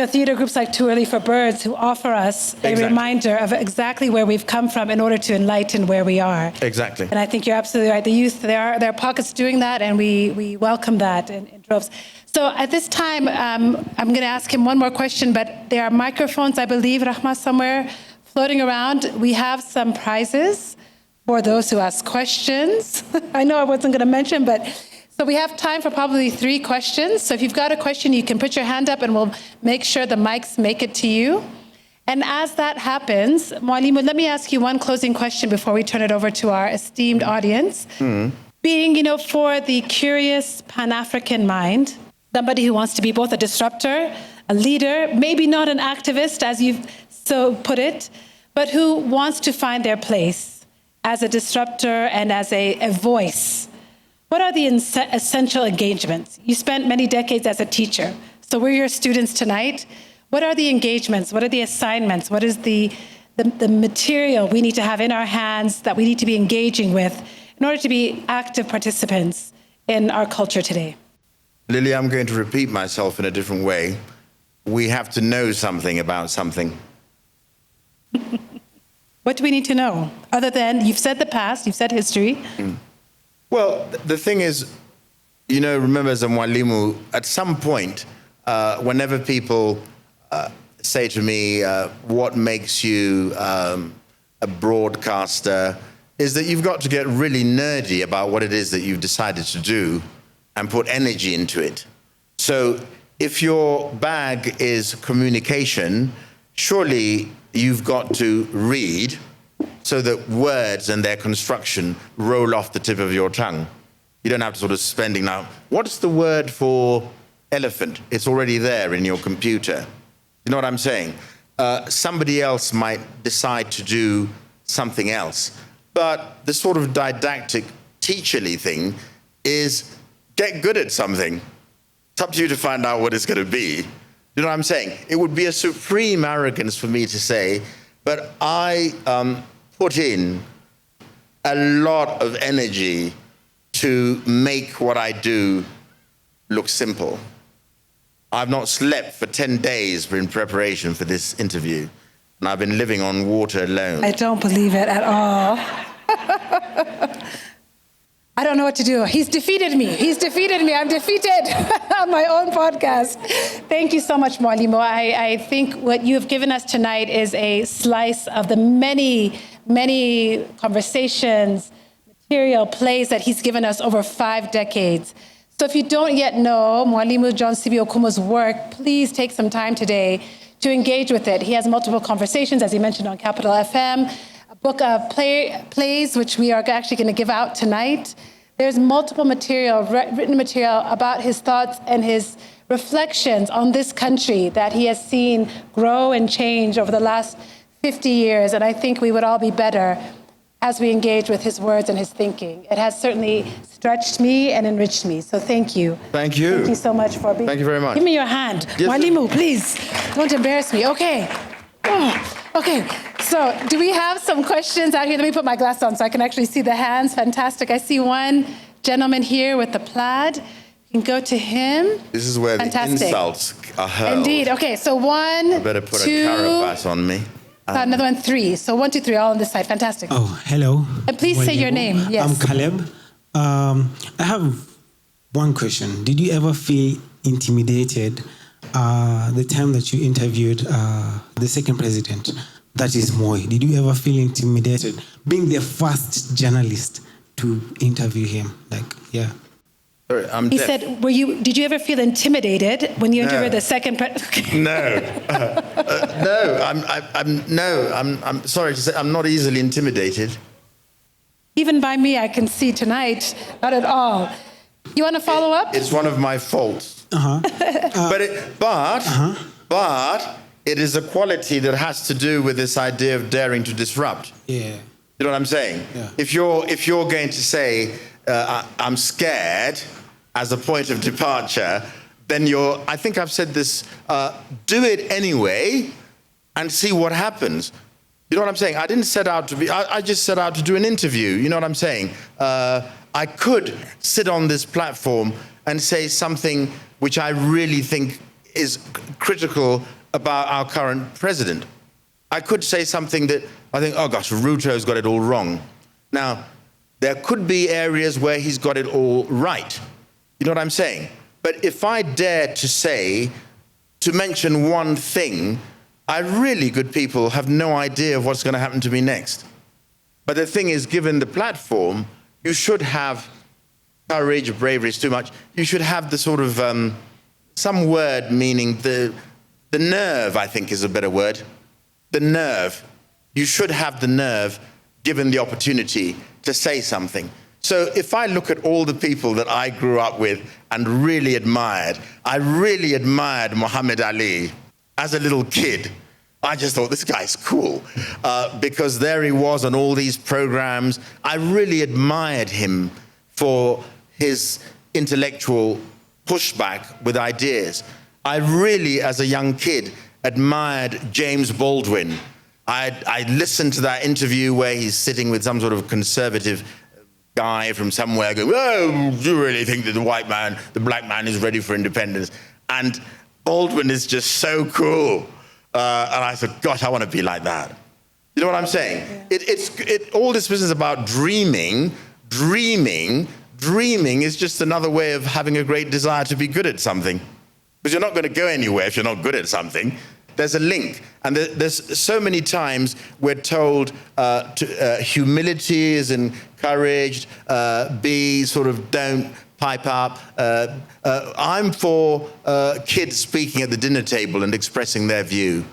theater groups like Too Early for Birds, who offer us a reminder of exactly where we've come from in order to enlighten where we are. Exactly. And I think you're absolutely right. The youth, there are pockets doing that, and we welcome that in droves. So at this time, I'm going to ask him one more question, but there are microphones, I believe, Rahma, somewhere floating around. We have some prizes for those who ask questions. I know I wasn't going to mention, but so we have time for probably 3 questions. So if you've got a question, you can put your hand up and we'll make sure the mics make it to you. And as that happens, Mwalimu, let me ask you one closing question before we turn it over to our esteemed audience. Being, for the curious Pan-African mind, somebody who wants to be both a disruptor, a leader, maybe not an activist, as you've so put it, but who wants to find their place as a disruptor and as a voice. What are the essential engagements? You spent many decades as a teacher, so we're your students tonight. What are the engagements? What are the assignments? What is the material we need to have in our hands that we need to be engaging with in order to be active participants in our culture today? Lily, I'm going to repeat myself in a different way. We have to know something about something. What do we need to know? Other than, you've said the past, you've said history. Well, the thing is, remember as a Mwalimu, at some point, whenever people say to me, what makes you a broadcaster, is that you've got to get really nerdy about what it is that you've decided to do and put energy into it. So if your bag is communication, surely you've got to read so that words and their construction roll off the tip of your tongue. You don't have to sort of spending now, what's the word for elephant? It's already there in your computer. You know what I'm saying? Somebody else might decide to do something else. But the sort of didactic, teacherly thing is get good at something. It's up to you to find out what it's going to be. You know what I'm saying? It would be a supreme arrogance for me to say, but I put in a lot of energy to make what I do look simple. I've not slept for 10 days in preparation for this interview, and I've been living on water alone. I don't believe it at all. I don't know what to do. He's defeated me. I'm defeated on my own podcast. Thank you so much, Mwalimu. I think what you have given us tonight is a slice of the many, many conversations, material, plays that he's given us over 5 decades. So if you don't yet know Mwalimu John Sibi-Okumu's work, please take some time today to engage with it. He has multiple conversations, as he mentioned, on Capital FM, a book of plays, which we are actually going to give out tonight. There's multiple material, written material about his thoughts and his reflections on this country that he has seen grow and change over the last 50 years. And I think we would all be better as we engage with his words and his thinking. It has certainly stretched me and enriched me. So thank you. Thank you. Thank you so much for being. Thank you very much. Give me your hand. Yes, Mwalimu, please. Don't embarrass me. Okay. Oh, okay. So do we have some questions out here? Let me put my glasses on so I can actually see the hands. Fantastic. I see one gentleman here with the plaid. You can go to him. This is where Fantastic. The insults are hurled. Indeed. Okay, so 1, I better put 2, a caravat on me. another one, 3. So 1, 2, 3, all on this side. Fantastic. Oh, hello. And please say your name. Yes. I'm Caleb. I have one question. Did you ever feel intimidated the time that you interviewed the second president, that is Moi? Did you ever feel intimidated being the first journalist to interview him? Sorry, I'm He deaf. said, did you ever feel intimidated when you interviewed the second president? No. I'm sorry to say, I'm not easily intimidated. Even by me, I can see tonight, not at all. You want to follow up? It's one of my faults. But it is a quality that has to do with this idea of daring to disrupt. Yeah. You know what I'm saying? Yeah. If you're going to say, I'm scared as a point of departure, then I think I've said this, do it anyway and see what happens. You know what I'm saying? I didn't set out to be, I just set out to do an interview. You know what I'm saying? I could sit on this platform and say something which I really think is critical about our current president. I could say something that I think, oh gosh, Ruto's got it all wrong. Now, there could be areas where he's got it all right. You know what I'm saying? But if I dare to mention one thing, really good people have no idea of what's going to happen to me next. But the thing is, given the platform, you should have courage, bravery is too much. You should have the sort of, some word meaning the nerve, I think is a better word. The nerve. You should have the nerve, given the opportunity, to say something. So if I look at all the people that I grew up with and really admired, I really admired Muhammad Ali as a little kid. I just thought, this guy's cool, because there he was on all these programs. I really admired him for his intellectual pushback with ideas. I really, as a young kid, admired James Baldwin. I listened to that interview where he's sitting with some sort of conservative guy from somewhere going, oh, do you really think that the black man is ready for independence? And Baldwin is just so cool. And I thought, gosh, I want to be like that. You know what I'm saying? Yeah. All this business about dreaming dreaming is just another way of having a great desire to be good at something. Because you're not going to go anywhere if you're not good at something. There's a link. And there's so many times we're told humility is encouraged, don't pipe up. I'm for kids speaking at the dinner table and expressing their view.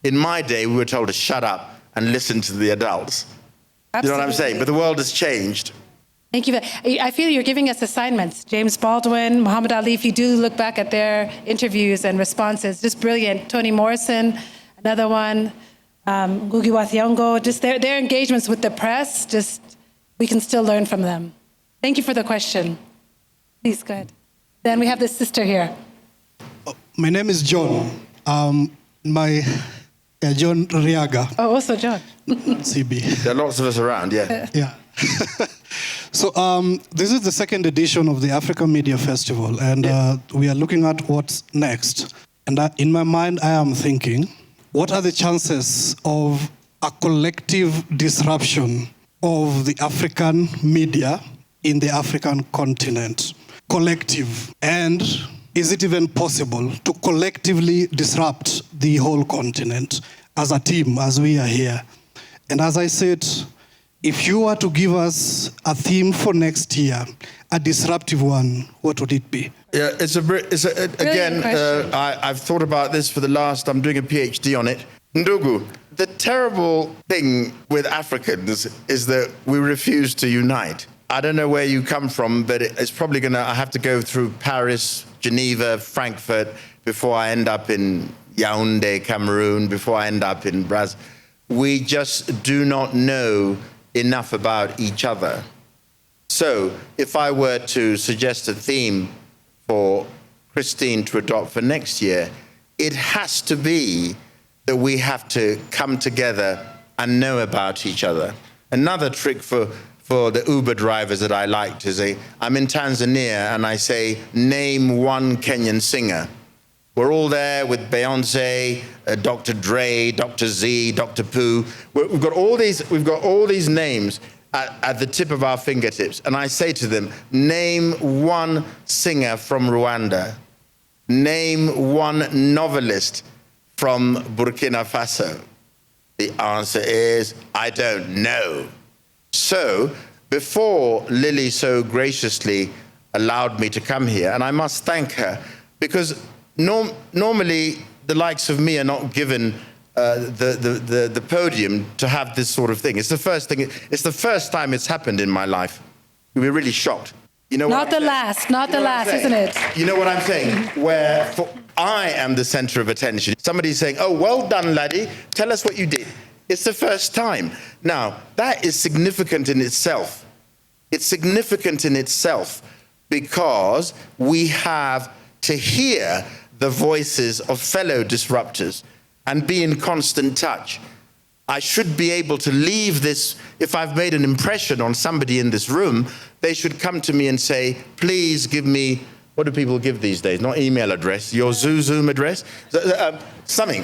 In my day, we were told to shut up and listen to the adults. Absolutely. You know what I'm saying? But the world has changed. Thank you. I feel you're giving us assignments. James Baldwin, Muhammad Ali, if you do look back at their interviews and responses, just brilliant. Toni Morrison, another one. Ngugi wa Thiong'o, just their engagements with the press, just we can still learn from them. Thank you for the question. Please, go ahead. Then we have this sister here. My name is John. John Riaga. Oh, also John. CB. There are lots of us around, yeah. Yeah. So this is the second edition of the African Media Festival, and we are looking at what's next. And in my mind, I am thinking, what are the chances of a collective disruption of the African media in the African continent? Collective. And is it even possible to collectively disrupt the whole continent as a team, as we are here? And as I said, if you were to give us a theme for next year, a disruptive one, what would it be? Yeah, I've thought about this I'm doing a PhD on it. Ndugu, the terrible thing with Africans is that we refuse to unite. I don't know where you come from, but it's probably I have to go through Paris, Geneva, Frankfurt, before I end up in Yaoundé, Cameroon, before I end up in Brazil. We just do not know enough about each other. So if I were to suggest a theme for Christine to adopt for next year, it has to be that we have to come together and know about each other. Another trick for the Uber drivers that I liked is I'm in Tanzania and I say, name one Kenyan singer. We're all there with Beyonce, Dr. Dre, Dr. Z, Dr. Pooh. We've got all these names at the tip of our fingertips. And I say to them, name one singer from Rwanda. Name one novelist from Burkina Faso. The answer is, I don't know. So before Lilly so graciously allowed me to come here, and I must thank her, because normally the likes of me are not given the podium to have this sort of thing. It's the first time it's happened in my life. You'll be really shocked. You know Not the last, isn't it? You know what I'm saying? Where I am the center of attention. Somebody's saying, oh, well done, laddie. Tell us what you did. It's the first time. Now, that is significant in itself. It's significant in itself because we have to hear the voices of fellow disruptors and be in constant touch. I should be able to leave this, if I've made an impression on somebody in this room, they should come to me and say, please give me, what do people give these days? Not email address, your Zoom address? Something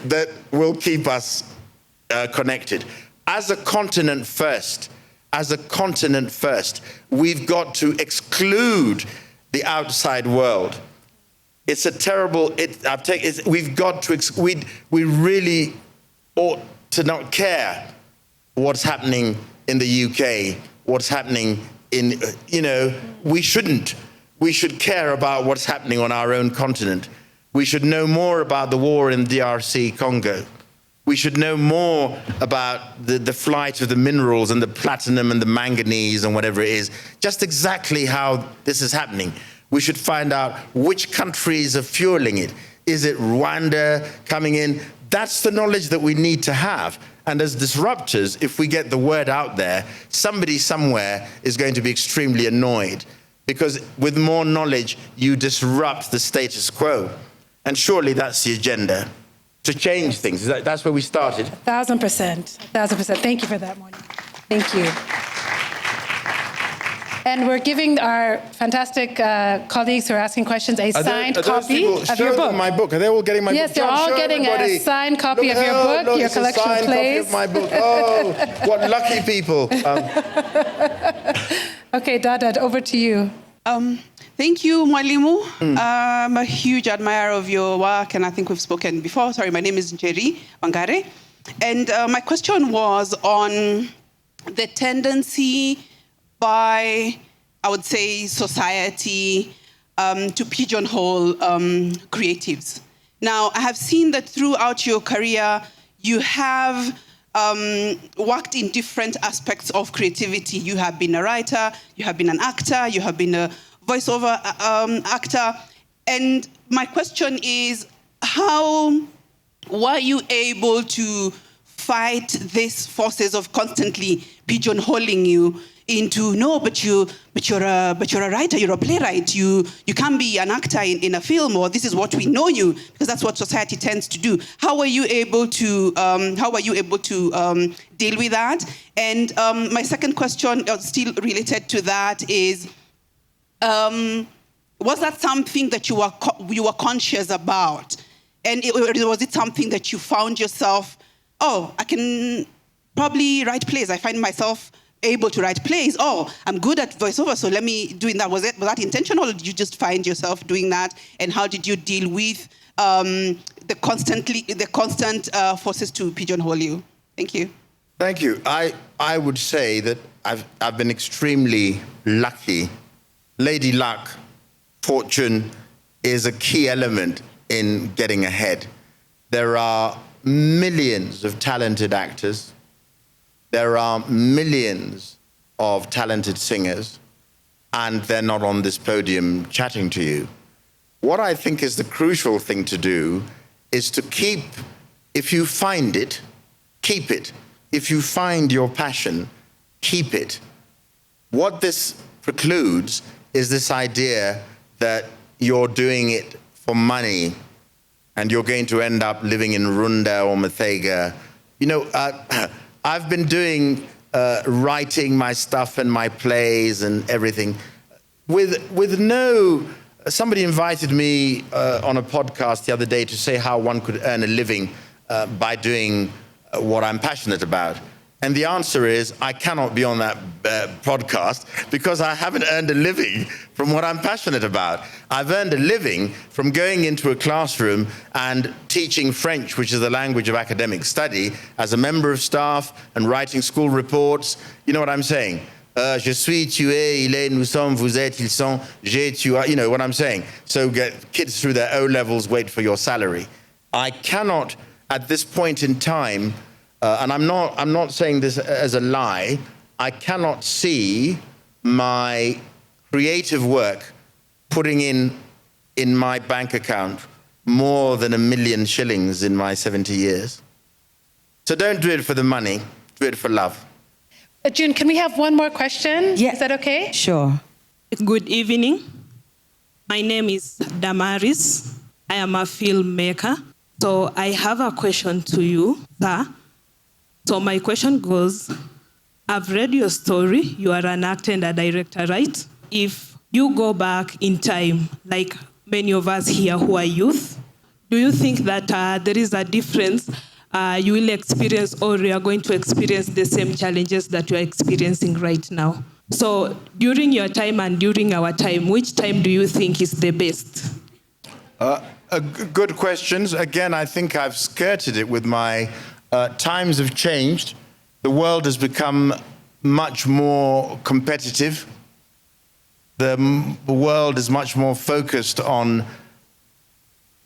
that will keep us connected. As a continent first, we've got to exclude the outside world. It's a terrible, we've got to, we really ought to not care what's happening in the UK, what's happening in, we shouldn't. We should care about what's happening on our own continent. We should know more about the war in DRC Congo. We should know more about the flight of the minerals and the platinum and the manganese and whatever it is, just exactly how this is happening. We should find out which countries are fueling it. Is it Rwanda coming in? That's the knowledge that we need to have. And as disruptors, if we get the word out there, somebody somewhere is going to be extremely annoyed, because with more knowledge, you disrupt the status quo. And surely that's the agenda, to change things. That's where we started. 1,000%. Thank you for that, Mwalimu. Thank you. And we're giving our fantastic colleagues who are asking questions a signed copy of your book. My book. Are they all getting my book? Yes, they're all getting a signed copy of your book, your collection of plays. Copy of my book. Oh, what lucky people. Okay, Dada, over to you. Thank you, Mwalimu. I'm a huge admirer of your work, and I think we've spoken before. Sorry, my name is Njeri Wangare. And my question was on the tendency by, I would say, society to pigeonhole creatives. Now, I have seen that throughout your career, you have worked in different aspects of creativity. You have been a writer, you have been an actor, you have been a voiceover actor. And my question is, how were you able to fight these forces of constantly pigeonholing you into, no, but you're a writer, you're a playwright, you can't be an actor in a film, or this is what we know you, because that's what society tends to do. How were you able to deal with that? And my second question, still related to that, is, was that something that you were conscious about? And was it something that you found yourself, oh, I can probably write plays. I find myself able to write plays. Oh, I'm good at voiceover, so let me do that. Was that intentional, or did you just find yourself doing that? And how did you deal with the constant forces to pigeonhole you? Thank you. Thank you. I would say that I've been extremely lucky. Lady luck, fortune is a key element in getting ahead. There are millions of talented actors. There are millions of talented singers, and they're not on this podium chatting to you. What I think is the crucial thing to do is to keep, if you find it, keep it. If you find your passion, keep it. What this precludes is this idea that you're doing it for money and you're going to end up living in Runda or Muthaiga. You know, I've been doing writing my stuff and my plays and everything with no. Somebody invited me on a podcast the other day to say how one could earn a living by doing what I'm passionate about. And the answer is, I cannot be on that podcast because I haven't earned a living from what I'm passionate about. I've earned a living from going into a classroom and teaching French, which is the language of academic study, as a member of staff and writing school reports. You know what I'm saying? Je suis, tu es, il est, nous sommes, vous êtes, ils sont, j'ai, tu as. You know what I'm saying? So get kids through their O-levels, wait for your salary. I cannot, at this point in time, and I'm not saying this as a lie, I cannot see my creative work putting in my bank account more than 1 million shillings in my 70 years. So don't do it for the money, do it for love. June, can we have one more question? Yeah. Is that okay? Sure. Good evening. My name is Damaris. I am a filmmaker. So I have a question to you, sir. So my question goes, I've read your story. You are an actor and a director, right? If you go back in time, like many of us here who are youth, do you think that there is a difference you will experience, or you are going to experience the same challenges that you are experiencing right now? So during your time and during our time, which time do you think is the best? Good questions. Again, I think I've skirted it with my times have changed. The world has become much more competitive. The world is much more focused on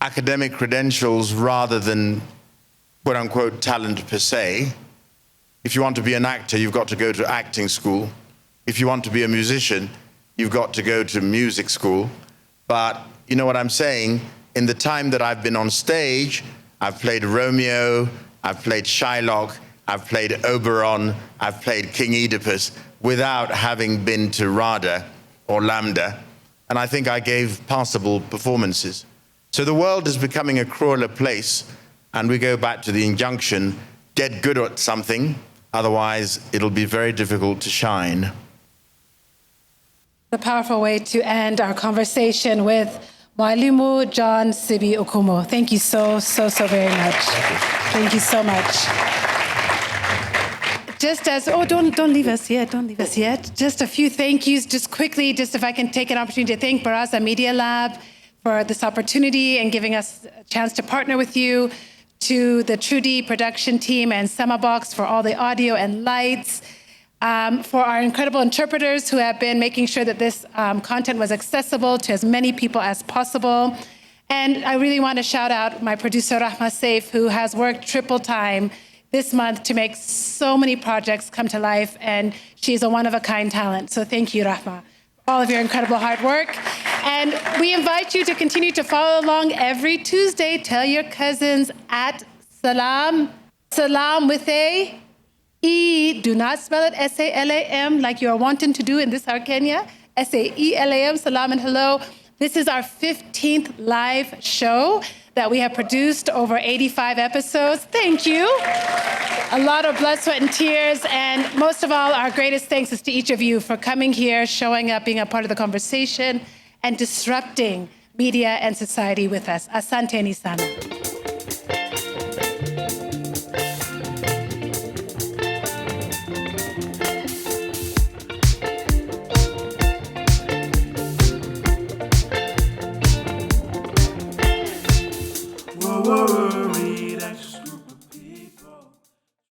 academic credentials rather than quote unquote talent per se. If you want to be an actor, you've got to go to acting school. If you want to be a musician, you've got to go to music school. But you know what I'm saying? In the time that I've been on stage, I've played Romeo, I've played Shylock, I've played Oberon, I've played King Oedipus without having been to RADA or Lambda. And I think I gave passable performances. So the world is becoming a crueler place, and we go back to the injunction, get good at something, otherwise it'll be very difficult to shine. A powerful way to end our conversation with Mwalimu John Sibi-Okumu. Thank you so very much. Thank you so much. just as, don't leave us yet. Just a few thank yous, just quickly, just if I can take an opportunity to thank Baraza Media Lab for this opportunity and giving us a chance to partner with you, to the Trudy production team and Semabox for all the audio and lights, for our incredible interpreters who have been making sure that this content was accessible to as many people as possible. And I really want to shout out my producer, Rahma Saif, who has worked triple time this month to make so many projects come to life, and she's a one-of-a-kind talent. So thank you, Rahma, for all of your incredible hard work. And we invite you to continue to follow along every Tuesday. Tell your cousins at Salam with a E. Do not spell it S-A-L-A-M like you are wanting to do in this our Kenya. S-A-E-L-A-M, Salam and Hello. This is our 15th live show that we have produced over 85 episodes. Thank you. A lot of blood, sweat, and tears. And most of all, our greatest thanks is to each of you for coming here, showing up, being a part of the conversation, and disrupting media and society with us. Asanteni sana. Worry.